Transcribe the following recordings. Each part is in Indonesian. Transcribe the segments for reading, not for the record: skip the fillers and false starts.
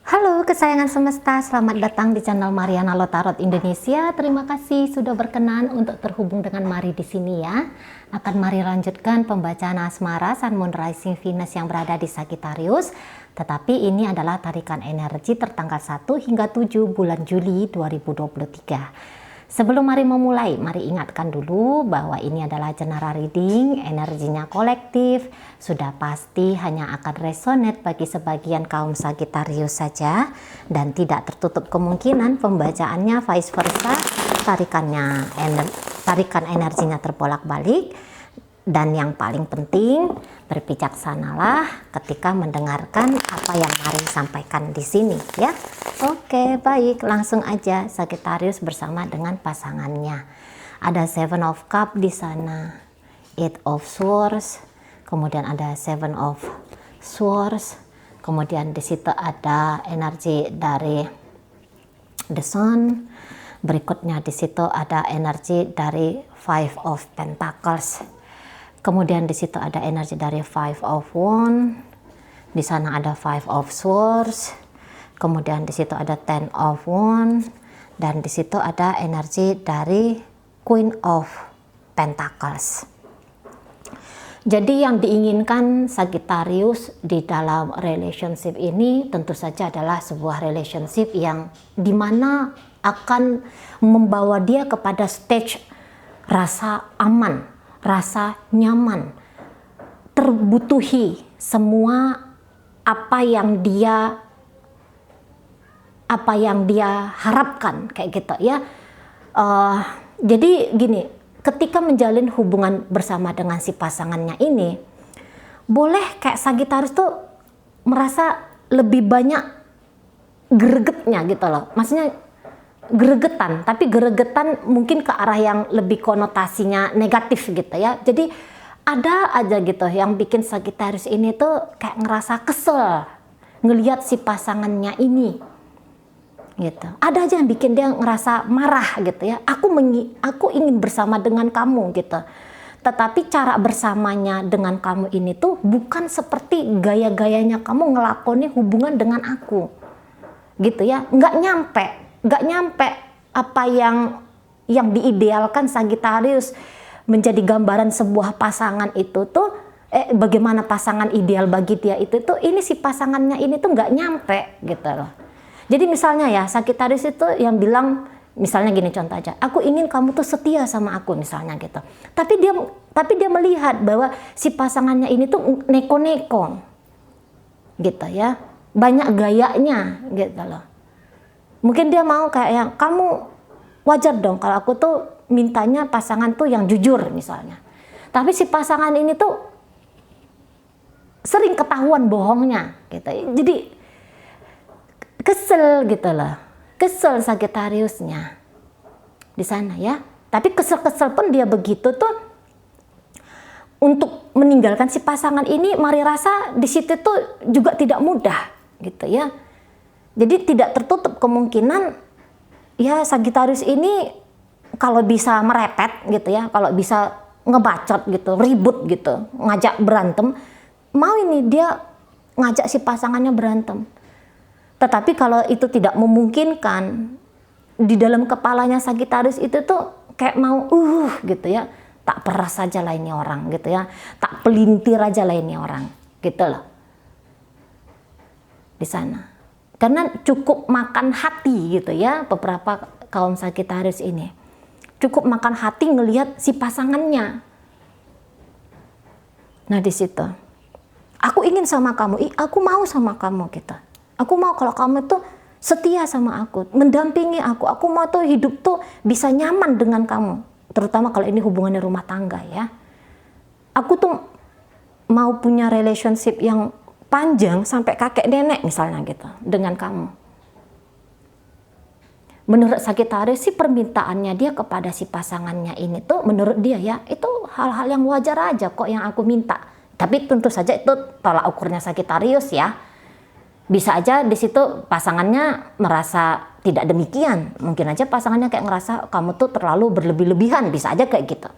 Halo kesayangan semesta, selamat datang di channel Mariana Lotarot Indonesia. Terima kasih sudah berkenan untuk terhubung dengan Mari di sini ya. Akan Mari lanjutkan pembacaan asmara Sun Moon Rising Venus yang berada di Sagittarius. Tetapi ini adalah tarikan energi tertanggal 1 hingga 7 bulan Juli 2023. Sebelum Mari memulai, mari ingatkan dulu bahwa ini adalah general reading, energinya kolektif, sudah pasti hanya akan resonate bagi sebagian kaum Sagittarius saja dan tidak tertutup kemungkinan pembacaannya vice versa, tarikan energinya terbolak-balik. Dan yang paling penting, berbijaksanalah ketika mendengarkan apa yang Mari sampaikan di sini ya. Oke, baik, langsung aja Sagittarius bersama dengan pasangannya. Ada Seven of Cup di sana, Eight of Swords, kemudian ada Seven of Swords, kemudian di situ ada energi dari The Sun. Berikutnya di situ ada energi dari Five of Pentacles. Kemudian di situ ada energi dari Five of Wands. Di sana ada Five of Swords. Kemudian di situ ada Ten of Wands dan di situ ada energi dari Queen of Pentacles. Jadi yang diinginkan Sagittarius di dalam relationship ini tentu saja adalah sebuah relationship yang dimana akan membawa dia kepada stage rasa aman, rasa nyaman, terbutuhi semua apa yang dia harapkan kayak gitu ya. Jadi gini, ketika menjalin hubungan bersama dengan si pasangannya ini, boleh kayak Sagittarius tuh merasa lebih banyak gregetnya gitu loh. Maksudnya gregetan, tapi gregetan mungkin ke arah yang lebih konotasinya negatif gitu ya. Jadi ada aja gitu yang bikin Sagittarius ini tuh kayak ngerasa kesel ngelihat si pasangannya ini gitu. Ada aja yang bikin dia ngerasa marah gitu ya. Aku ingin bersama dengan kamu gitu. Tetapi cara bersamanya dengan kamu ini tuh bukan seperti gaya-gayanya kamu ngelakoni hubungan dengan aku. Gitu ya. Nggak nyampe apa yang diidealkan Sagittarius menjadi gambaran sebuah pasangan itu tuh bagaimana pasangan ideal bagi dia itu tuh ini si pasangannya ini tuh nggak nyampe gitu loh. Jadi misalnya ya Sagittarius itu yang bilang misalnya gini contoh aja, aku ingin kamu tuh setia sama aku misalnya gitu. Tapi dia melihat bahwa si pasangannya ini tuh neko-neko gitu ya, banyak gayanya gitu loh. Mungkin dia mau kayak yang kamu wajar dong kalau aku tuh mintanya pasangan tuh yang jujur misalnya. Tapi si pasangan ini tuh sering ketahuan bohongnya gitu. Jadi kesel gitu loh. Kesel Sagittariusnya di sana ya. Tapi kesel-kesel pun dia begitu tuh untuk meninggalkan si pasangan ini, Mari rasa di situ tuh juga tidak mudah gitu ya. Jadi tidak tertutup kemungkinan ya Sagittarius ini kalau bisa merepet gitu ya, kalau bisa ngebacot gitu, ribut gitu, ngajak berantem, mau ini dia ngajak si pasangannya berantem. Tetapi kalau itu tidak memungkinkan, di dalam kepalanya Sagittarius itu tuh kayak mau gitu ya, tak peras aja lah ini orang gitu ya, tak pelintir aja lah ini orang gitu loh. Di sana. Karena cukup makan hati gitu ya beberapa kaum Sagittarius ini. Cukup makan hati ngelihat si pasangannya. Nah di situ. Aku ingin sama kamu, aku mau sama kamu gitu. Aku mau kalau kamu tuh setia sama aku, mendampingi aku. Aku mau tuh hidup tuh bisa nyaman dengan kamu. Terutama kalau ini hubungannya rumah tangga ya. Aku tuh mau punya relationship yang panjang sampai kakek nenek misalnya gitu dengan kamu. Menurut Sagittarius sih permintaannya dia kepada si pasangannya ini tuh menurut dia ya itu hal-hal yang wajar aja kok yang aku minta. Tapi tentu saja itu tolak ukurnya Sagittarius ya. Bisa aja di situ pasangannya merasa tidak demikian. Mungkin aja pasangannya kayak ngerasa kamu tuh terlalu berlebih-lebihan, bisa aja kayak gitu.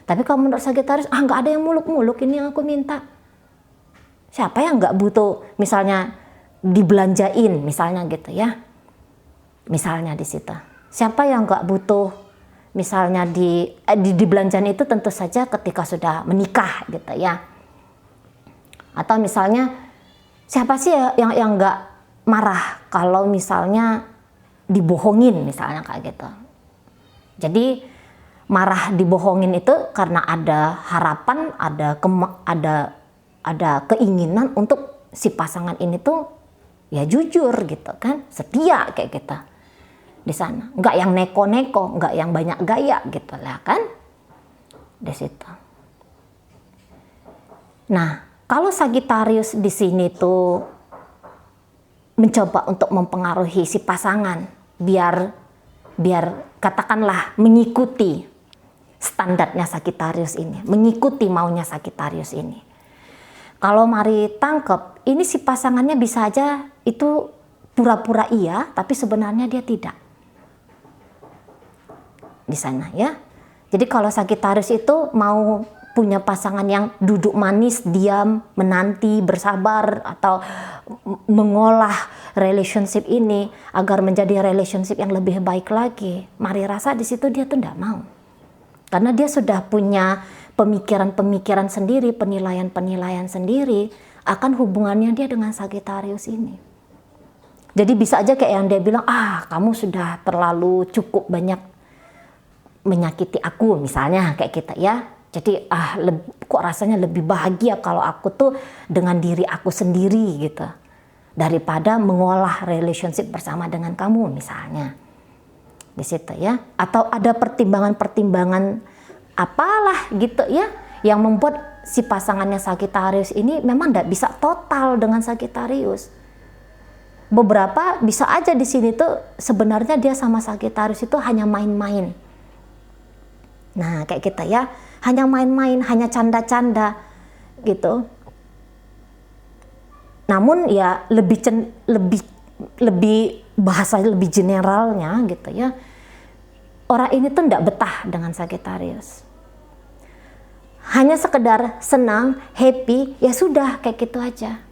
Tapi kalau menurut Sagittarius nggak ada yang muluk-muluk ini yang aku minta. Siapa yang nggak butuh misalnya dibelanjain misalnya gitu ya. Misalnya di situ. Siapa yang nggak butuh misalnya dibelanjain itu tentu saja ketika sudah menikah gitu ya. Atau misalnya siapa sih yang nggak marah kalau misalnya dibohongin misalnya kayak gitu. Jadi marah dibohongin itu karena ada harapan, ada keinginan untuk si pasangan ini tuh ya jujur gitu kan, setia kayak gitu di sana. Nggak yang neko-neko, nggak yang banyak gaya gitu lah kan di situ. Nah, kalau Sagittarius di sini tuh mencoba untuk mempengaruhi si pasangan biar katakanlah mengikuti standarnya Sagittarius ini, mengikuti maunya Sagittarius ini. Kalau mari tangkep, ini si pasangannya bisa aja itu pura-pura iya, tapi sebenarnya dia tidak. Di sana ya. Jadi kalau Sagittarius itu mau punya pasangan yang duduk manis, diam, menanti, bersabar, atau mengolah relationship ini agar menjadi relationship yang lebih baik lagi, mari rasa di situ dia tuh tidak mau. Karena dia sudah punya pemikiran-pemikiran sendiri, penilaian-penilaian sendiri akan hubungannya dia dengan Sagittarius ini. Jadi bisa aja kayak yang dia bilang, kamu sudah terlalu cukup banyak menyakiti aku misalnya kayak kita ya. Jadi kok rasanya lebih bahagia kalau aku tuh dengan diri aku sendiri gitu, daripada mengolah relationship bersama dengan kamu misalnya di situ ya. Atau ada pertimbangan-pertimbangan apalah gitu ya yang membuat si pasangannya Sagittarius ini memang tidak bisa total dengan Sagittarius. Beberapa bisa aja di sini tuh sebenarnya dia sama Sagittarius itu hanya main-main. Nah kayak kita ya, hanya main-main, hanya canda-canda gitu. Namun ya lebih bahasa lebih generalnya gitu ya. Orang ini tuh tidak betah dengan Sagittarius. Hanya sekedar senang, happy, ya sudah kayak gitu aja.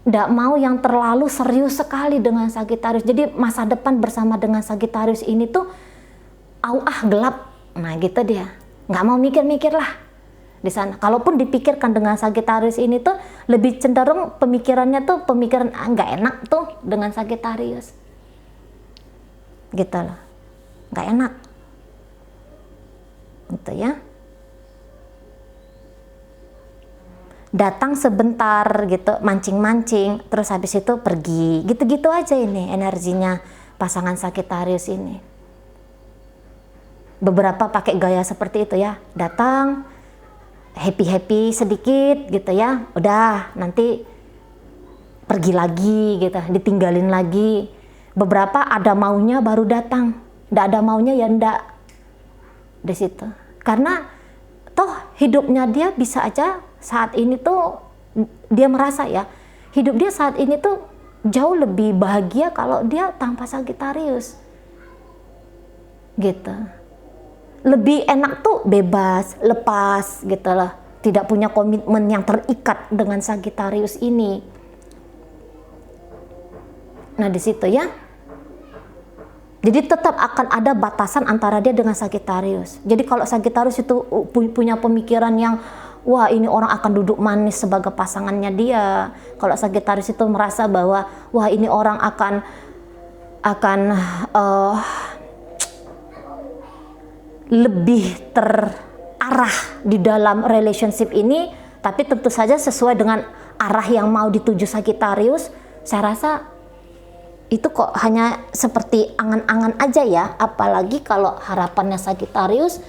Tidak mau yang terlalu serius sekali dengan Sagittarius. Jadi masa depan bersama dengan Sagittarius ini tuh gelap. Nah gitu dia, nggak mau mikir-mikir lah di sana. Kalaupun dipikirkan dengan Sagittarius ini tuh lebih cenderung pemikirannya tuh pemikiran nggak enak tuh dengan Sagittarius, gitu loh, nggak enak, gitu ya. Datang sebentar gitu, mancing-mancing, terus habis itu pergi, gitu-gitu aja ini energinya pasangan Sagittarius ini. Beberapa pakai gaya seperti itu ya, datang happy sedikit gitu ya, udah nanti pergi lagi gitu, ditinggalin lagi. Beberapa ada maunya baru datang, ndak ada maunya ya ndak di situ. Karena toh hidupnya dia bisa aja saat ini tuh dia merasa ya, hidup dia saat ini tuh jauh lebih bahagia kalau dia tanpa Sagittarius gitu. Lebih enak tuh bebas, lepas gitu loh. Tidak punya komitmen yang terikat dengan Sagittarius ini. Nah di situ ya. Jadi tetap akan ada batasan antara dia dengan Sagittarius. Jadi kalau Sagittarius itu punya pemikiran yang wah ini orang akan duduk manis sebagai pasangannya dia. Kalau Sagittarius itu merasa bahwa wah ini orang akan lebih terarah di dalam relationship ini, tapi tentu saja sesuai dengan arah yang mau dituju Sagittarius, saya rasa itu kok hanya seperti angan-angan aja ya. Apalagi kalau harapannya Sagittarius,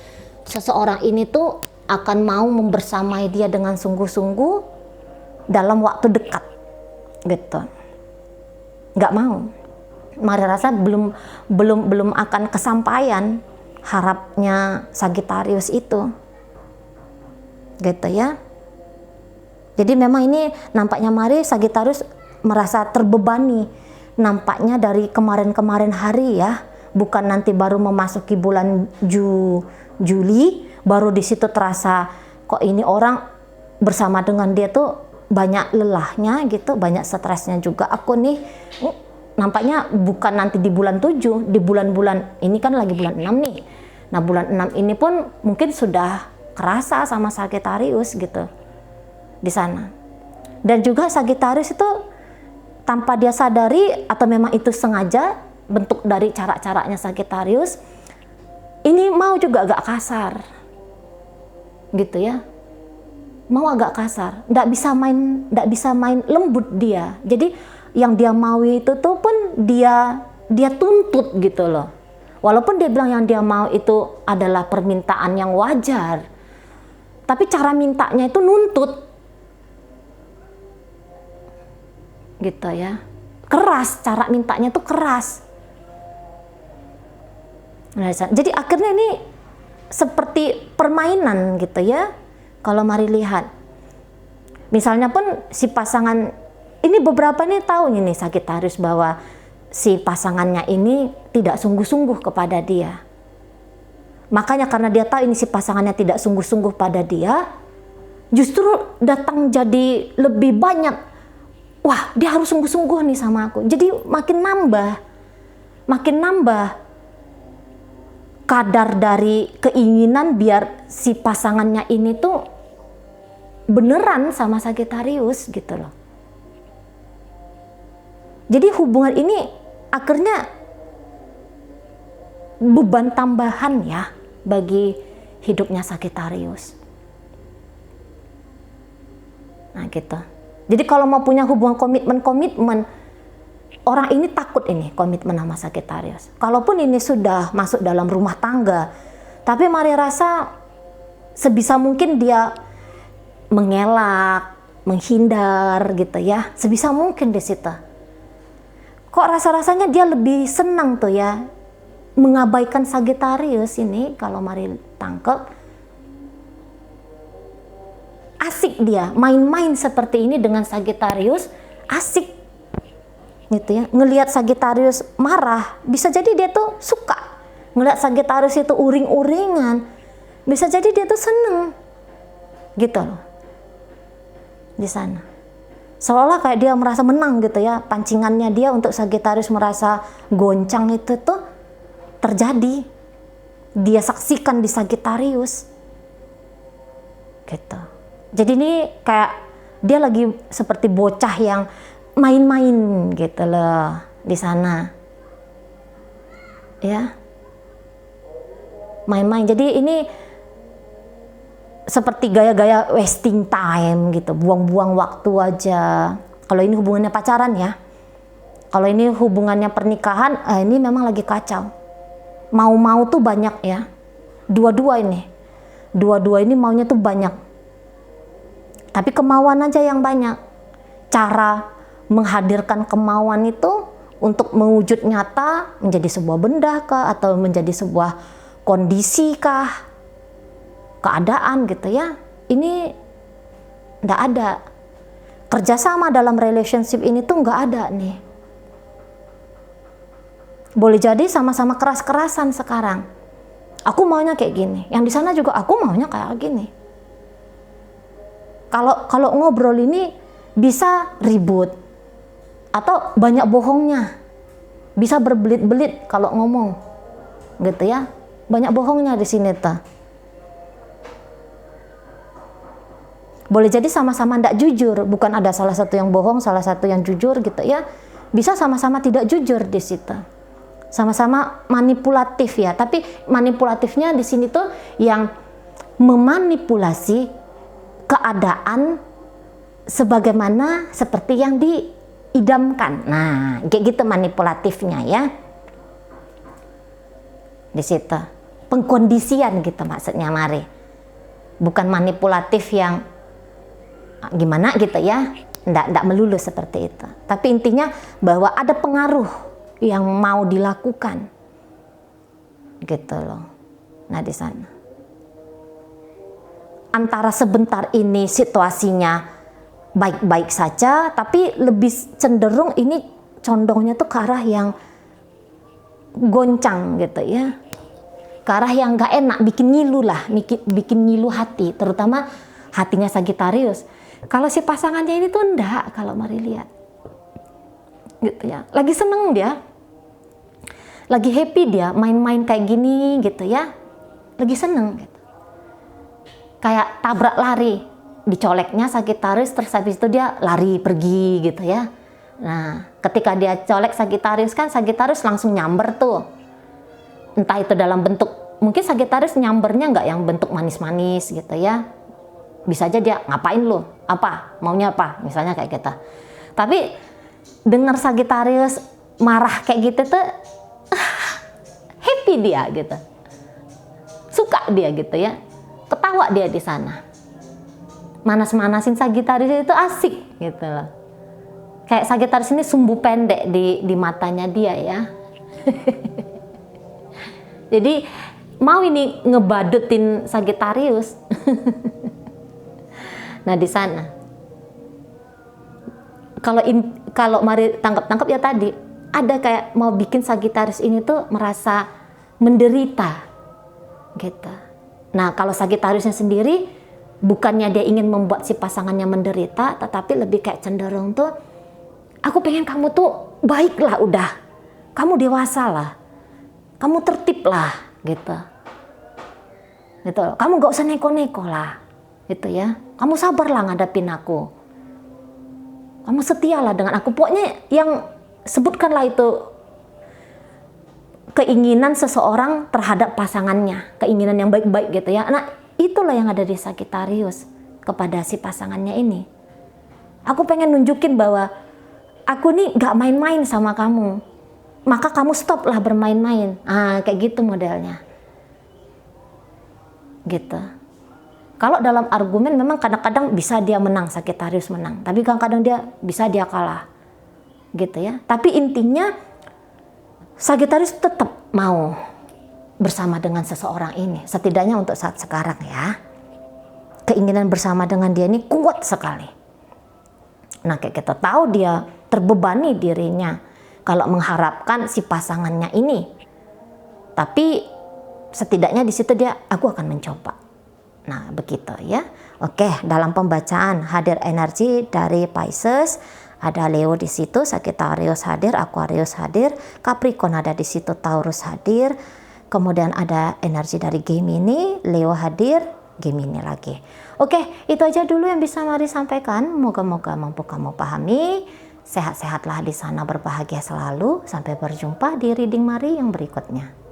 seseorang ini tuh akan mau membersamai dia dengan sungguh-sungguh dalam waktu dekat gitu. Nggak mau. Mari rasa belum akan kesampaian harapnya Sagittarius itu gitu ya. Jadi memang ini nampaknya mari Sagittarius merasa terbebani nampaknya dari kemarin-kemarin hari ya, bukan nanti baru memasuki bulan Juli baru di situ terasa kok ini orang bersama dengan dia tuh banyak lelahnya gitu, banyak stresnya juga. Aku nih nampaknya bukan nanti di bulan 7, di bulan-bulan ini kan lagi bulan 6 nih. Nah bulan 6 ini pun mungkin sudah kerasa sama Sagittarius gitu di sana. Dan juga Sagittarius itu tanpa dia sadari atau memang itu sengaja bentuk dari cara-caranya Sagittarius, ini mau juga agak kasar gitu ya, mau agak kasar, nggak bisa main lembut dia. Jadi yang dia mau itu tuh pun dia tuntut gitu loh. Walaupun dia bilang yang dia mau itu adalah permintaan yang wajar, tapi cara mintanya itu nuntut gitu ya, keras, cara mintanya tuh keras. Nah, jadi akhirnya ini seperti permainan gitu ya. Kalau mari lihat, misalnya pun si pasangan ini, beberapa nih tahu nih Sagittarius bahwa si pasangannya ini tidak sungguh-sungguh kepada dia. Makanya karena dia tahu ini si pasangannya tidak sungguh-sungguh pada dia, justru datang jadi lebih banyak. Wah, dia harus sungguh-sungguh nih sama aku. Jadi makin nambah kadar dari keinginan biar si pasangannya ini tuh beneran sama Sagittarius gitu loh. Jadi hubungan ini akhirnya beban tambahan ya bagi hidupnya Sagittarius. Nah gitu. Jadi kalau mau punya hubungan komitmen, orang ini takut ini komitmen sama Sagittarius. Kalaupun ini sudah masuk dalam rumah tangga, tapi mari rasa sebisa mungkin dia mengelak, menghindar gitu ya. Sebisa mungkin di situ. Kok rasa-rasanya dia lebih senang tuh ya mengabaikan Sagittarius ini kalau mari tangkep. Asik dia main-main seperti ini dengan Sagittarius, asik gitu ya. Ngelihat Sagittarius marah, bisa jadi dia tuh suka. Ngelihat Sagittarius itu uring-uringan, bisa jadi dia tuh seneng gitu loh di sana. Seolah kayak dia merasa menang gitu ya. Pancingannya dia untuk Sagittarius merasa goncang itu tuh terjadi, dia saksikan di Sagittarius gitu. Jadi ini kayak dia lagi seperti bocah yang main-main gitu loh di sana ya, main-main. Jadi ini seperti gaya-gaya wasting time gitu, buang-buang waktu aja. Kalau ini hubungannya pacaran ya. Kalau ini hubungannya pernikahan, ini memang lagi kacau. Mau-mau tuh banyak ya. Dua-dua ini maunya tuh banyak. Tapi kemauan aja yang banyak. Cara menghadirkan kemauan itu untuk mewujud nyata menjadi sebuah benda kah, atau menjadi sebuah kondisi kah, keadaan gitu ya, ini nggak ada. Kerjasama dalam relationship ini tuh nggak ada nih. Boleh jadi sama-sama keras-kerasan sekarang. Aku maunya kayak gini, yang di sana juga aku maunya kayak gini. Kalau ngobrol ini bisa ribut atau banyak bohongnya, bisa berbelit-belit kalau ngomong, gitu ya. Banyak bohongnya di sini tuh. Boleh jadi sama-sama tidak jujur, bukan ada salah satu yang bohong, salah satu yang jujur gitu ya. Bisa sama-sama tidak jujur di situ. Sama-sama manipulatif ya, tapi manipulatifnya di sini tuh yang memanipulasi keadaan sebagaimana seperti yang diidamkan. Nah, kayak gitu manipulatifnya ya. Di situ. Pengkondisian gitu maksudnya mari. Bukan manipulatif yang gimana gitu ya, ndak melulu seperti itu. Tapi intinya bahwa ada pengaruh yang mau dilakukan, gitu loh. Nah di sana, antara sebentar ini situasinya baik-baik saja, tapi lebih cenderung ini condongnya tuh ke arah yang goncang gitu ya, ke arah yang nggak enak, bikin ngilu lah, bikin ngilu hati, terutama hatinya Sagittarius. Kalau si pasangannya ini tuh enggak, kalau Mari lihat. Gitu ya. Lagi seneng dia. Lagi happy dia, main-main kayak gini gitu ya. Lagi seneng gitu. Kayak tabrak lari, dicoleknya Sagittarius, terus habis itu dia lari pergi gitu ya. Nah, ketika dia colek Sagittarius kan Sagittarius langsung nyamber tuh. Entah itu dalam bentuk, mungkin Sagittarius nyambernya nggak yang bentuk manis-manis gitu ya. Bisa aja dia ngapain lu? Apa? Maunya apa? Misalnya kayak gitu. Tapi dengar Sagittarius marah kayak gitu tuh happy dia gitu. Suka dia gitu ya. Ketawa dia di sana. Manas-manasin Sagittarius itu asik gitu loh. Kayak Sagittarius ini sumbu pendek di matanya dia ya. Jadi mau ini ngebadutin Sagittarius. Nah di sana. Kalau Mari tangkap ya tadi, ada kayak mau bikin Sagittarius ini tuh merasa menderita gitu. Nah kalau Sagittariusnya sendiri bukannya dia ingin membuat si pasangannya menderita, tetapi lebih kayak cenderung tuh, aku pengen kamu tuh baiklah udah, kamu dewasa lah, kamu tertib lah gitu. Gitu. Kamu gak usah neko-neko lah gitu ya. Kamu sabarlah ngadapin aku. Kamu setialah dengan aku. Pokoknya yang sebutkanlah itu keinginan seseorang terhadap pasangannya, keinginan yang baik-baik gitu ya. Nah, itulah yang ada di Sagittarius kepada si pasangannya ini. Aku pengen nunjukin bahwa aku nih gak main-main sama kamu. Maka kamu stoplah bermain-main. Ah, kayak gitu modelnya. Gitu. Kalau dalam argumen memang kadang-kadang bisa dia menang, Sagittarius menang. Tapi kadang-kadang dia bisa dia kalah. Gitu ya. Tapi intinya Sagittarius tetap mau bersama dengan seseorang ini. Setidaknya untuk saat sekarang ya. Keinginan bersama dengan dia ini kuat sekali. Nah kayak kita tahu dia terbebani dirinya kalau mengharapkan si pasangannya ini. Tapi setidaknya di situ dia, aku akan mencoba. Nah begitu ya. Oke, dalam pembacaan hadir energi dari Pisces, ada Leo di situ, Sagittarius hadir, Aquarius hadir, Capricorn ada di situ, Taurus hadir. Kemudian ada energi dari Gemini, Leo hadir, Gemini lagi. Oke, itu aja dulu yang bisa Mari sampaikan. Moga-moga mampu kamu pahami. Sehat-sehatlah di sana, berbahagia selalu. Sampai berjumpa di reading Mari yang berikutnya.